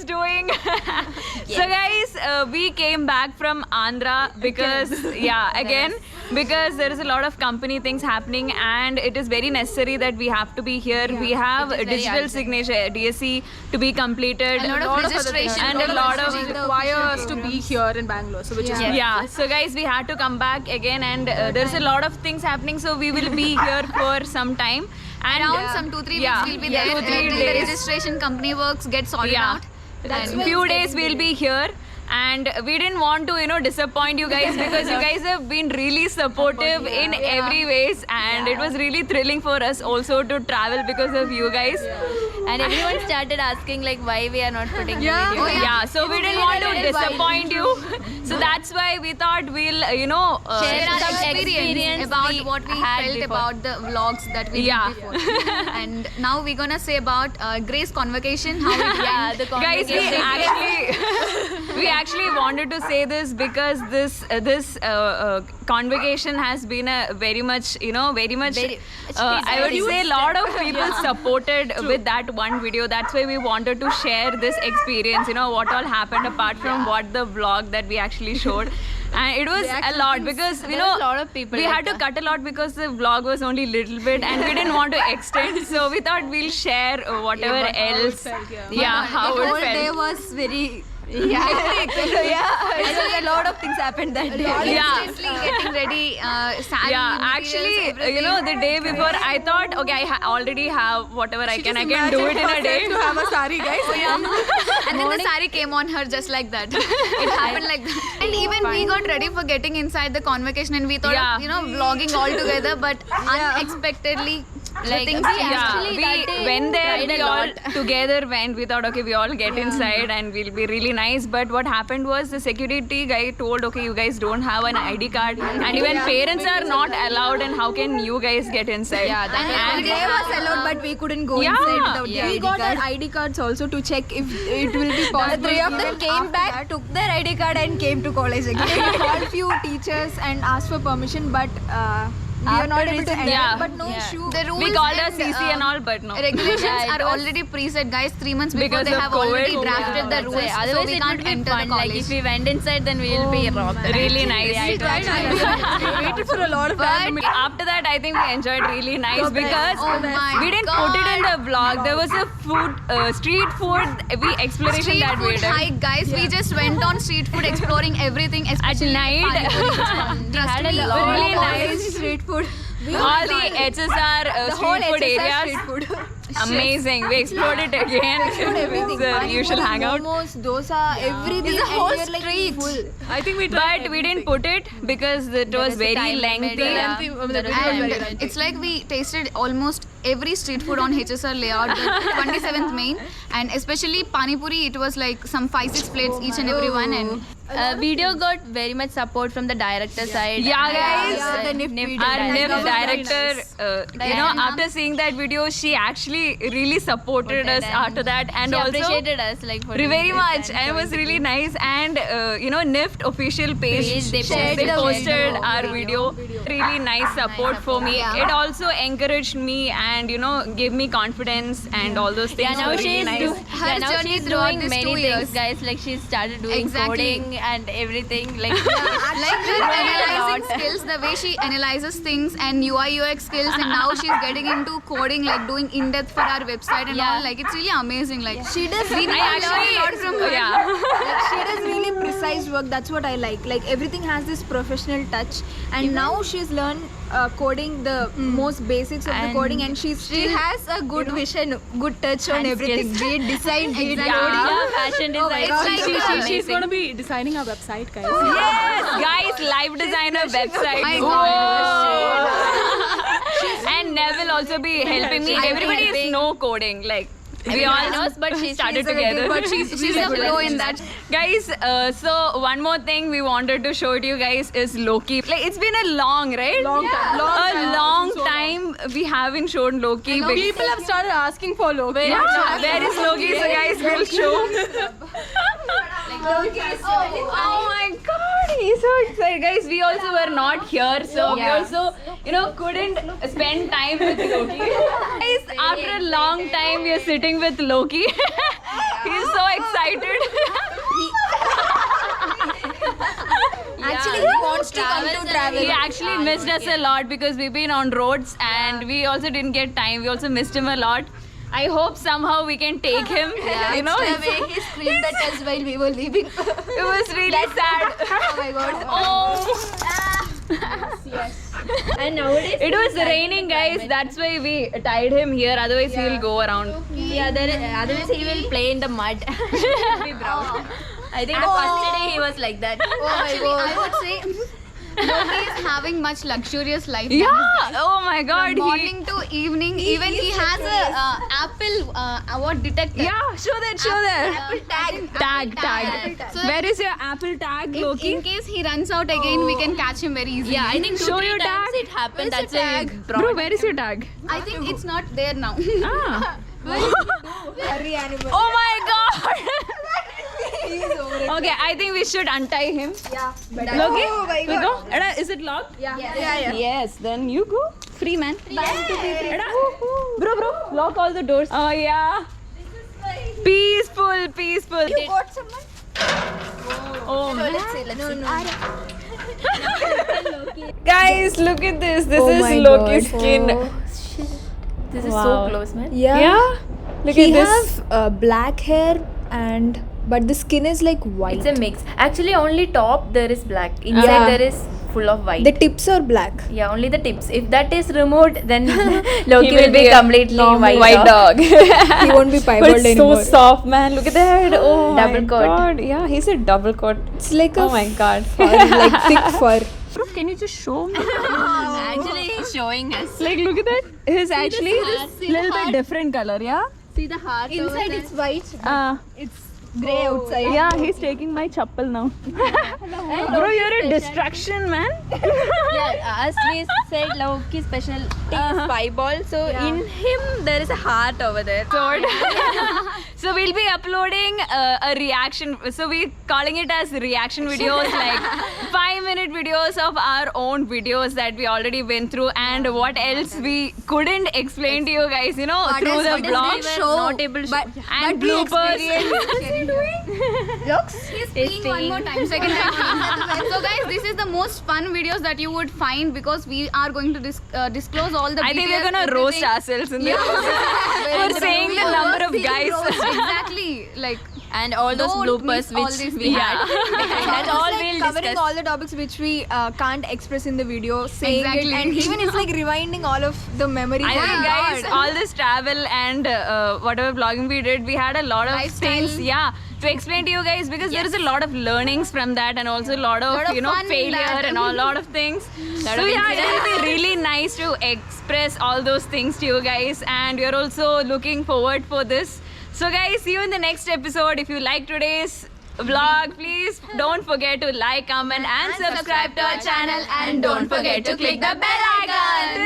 guys doing? So guys, we came back from Andhra because because there is a lot of company things happening and it is very necessary that we have to be here. We have a digital signature DSC to be completed. A lot of registration and a lot of require us to be here in Bangalore, so which is so guys, we had to come back again and there's a lot of things happening, so we will be here for some time. And around some 2-3 weeks we'll be there till the registration company works get sorted out. That's few days we'll be here. And we didn't want to, disappoint you guys because you guys have been really supportive in every ways, and it was really thrilling for us also to travel because of you guys. And everyone started asking like why we are not putting the video. So we didn't want to disappoint you. So that's why we thought we'll, share our some experience about what we felt about the vlogs that we did before. And now we're gonna say about Grace convocation, how it went. The Guys, we actually wanted to say this because this convocation has been a very much I would say a lot of people supported with that one video. That's why we wanted to share this experience, what all happened apart from what the vlog that we actually showed. And it was a lot because a lot of people we had to cut a lot because the vlog was only little bit and we didn't want to extend, so we thought we'll share whatever else. How it felt. Day was very hectic. A lot of things happened that day. Instantly getting ready, sari, actually, the day before I thought, okay, I already have whatever I can do it in a day. to have a sari, guys. And then the sari came on her just like that. It happened like that. And even we got ready for getting inside the convocation and we thought of, vlogging all together, but unexpectedly things changed. We went there, we all together went. We thought, okay, we all get inside and we'll be really nice. But what happened was the security guy told, okay, you guys don't have an ID card and even parents are not allowed, and how can you guys get inside? And they was allowed, but we couldn't go inside without the ID We got card. our ID cards also to check if it will be possible. The three of them came back, took their ID card and came to college again. We called few teachers and asked for permission, but we are not able to enter. But no issue. The rules We called us and, CC and all, but no. regulations are already preset, guys. 3 months before Because they of have COVID. already drafted the rules, so Otherwise we it can't would be enter fun. the Like college. if we went inside, then we will be robbed. Really nice. We tried we waited for a lot of time. But after that, I think we enjoyed really nice because Oh my we didn't put it in the vlog. There was a street food exploration Street that we food did. hike, guys. We just went on street food exploring everything, especially night. Trust me, Really nice. street food. All the HSR street food areas. Amazing. We explored it again. It's the usual hangout. Momos, dosa, everything. It's a whole and we're, like, street. full. I think we didn't put it because it was very lengthy. And it's like we tasted almost every street food on HSR layout, the 27th main, and especially Pani Puri. It was like some 5-6 plates each and every one, and Video got very much support from the director side. Yeah, guys. The Our NIF director, after seeing that video, she actually really supported us after that, and She also appreciated us like for doing very this much, and and it was showing really nice. And NIFT official page, They they posted posted our video. Really nice support for me. It also encouraged me and gave me confidence and all those things. now were she really is nice. Her now journey she's throughout doing these many 2 things, years. guys. Like she started doing Exactly. coding and everything. Like like her analyzing skills, the way she analyzes things, and UI UX skills, and now she's getting into coding, like doing in depth for our website and all. Like it's really amazing. Like She does we need to learn a lot from her. like, she does really precise work. That's what I like. Like everything has this professional touch, and now she's learned coding, the most basics of the coding, and she has a good vision, good touch on and everything. skills. Be it design, be it Exactly. coding, fashion design. It's like she's amazing. to be designing our website, guys. Yes, guys, live designer website. My Whoa. And Nev will also be helping me. Everybody is no coding, like. We all knows, but she started she's a together. good- she's a pro in that. Guys, so one more thing we wanted to show to you guys is Loki. Like it's been a long, right? Long time. A long time we haven't shown Loki. People have started asking for Loki. Yeah, where is Loki? So guys, we'll show. Oh my god, he's so excited. Guys, we also were not here, so we also, couldn't spend time with Loki. Guys, after a long time, we are sitting with Loki. He's so excited. Actually, he wants to come to travel. He actually missed us a lot because we've been on roads and we also didn't get time. We also missed him a lot. I hope somehow we can take him. You know, The way he screamed at us while we were leaving. it was really sad. Oh my god. Oh. And nowadays, It was raining, guys. That's why we tied him here. Otherwise, he'll go around. otherwise he will play in the mud. Be brown. I think the first day he was like that. Actually, I would say Loki is having much luxurious life. than Yeah. us. Oh my God. From morning to evening, even he has a Apple what detector. Yeah. Show that. Tag. So Where is your Apple tag, Loki? in case he runs out again, we can catch him very easily. Yeah, I think Show 2-3 your times tag. it happened. That's why we Bro, brought. where is your tag? I think it's not there now. Ah. Hurry, animal. Oh my God. Okay, I think we should untie him. Yeah. Better. Loki, Oh my we god. go. Ada, is it locked? Yeah. Yes. Then you go. Free man. Ada, bro, lock all the doors. Oh yeah. Peaceful. You got someone? Oh man. Let's see. Guys, look at this. This Oh is my Loki's God. skin. This is Wow. so close, man. Yeah. Look He at this. have black hair but the skin is like white. It's a mix. Actually, only top there is black. Inside Yeah. there is full of white. The tips are black. Yeah, only the tips. If that is removed, then Loki He will be a completely normal white dog. He won't be But piebald it's anymore. so soft, man. Look at that. Oh Double my coat. God. Yeah, he's a double coat. It's like a Oh my God. fur, like thick fur. Bro, can you just show me? Actually, he's showing us. Like, look at that. His actually little bit different color, yeah? See the heart. Inside it's white. It's Grey outside. yeah, he's taking my chappal now. Bro, you're a distraction, man. Yeah, as we said, Loki special is fireball. So in him there is a heart over there. Sword. So we'll be uploading a reaction. So we're calling it as reaction videos, like 5-minute videos of our own videos that we already went through, and what else we couldn't explain to you guys, you know, through the vlog Not able to. and bloopers. He's peeing one more time, second time. So guys, this is the most fun videos that you would find because we are going to disclose all the I think we're details, gonna roast everything. ourselves in this. For saying the number of guys. Exactly. Like And all those don't bloopers miss all which these we had. That's all we'll Covering discuss. all the topics which we can't express in the video, saying Exactly. it, and even it's like rewinding all of the memories. I think, guys, God. all this travel and whatever vlogging we did, we had a lot of Lifestyle. things, to explain to you guys, because there is a lot of learnings from that, and also a lot of, Lot of fun in failure that. and a lot of things. Lot So of yeah, it incidents. will be really nice to express all those things to you guys, and we are also looking forward for this. So guys, see you in the next episode. If you like today's vlog, please don't forget to like, comment and subscribe to our channel, and don't forget to click the bell icon.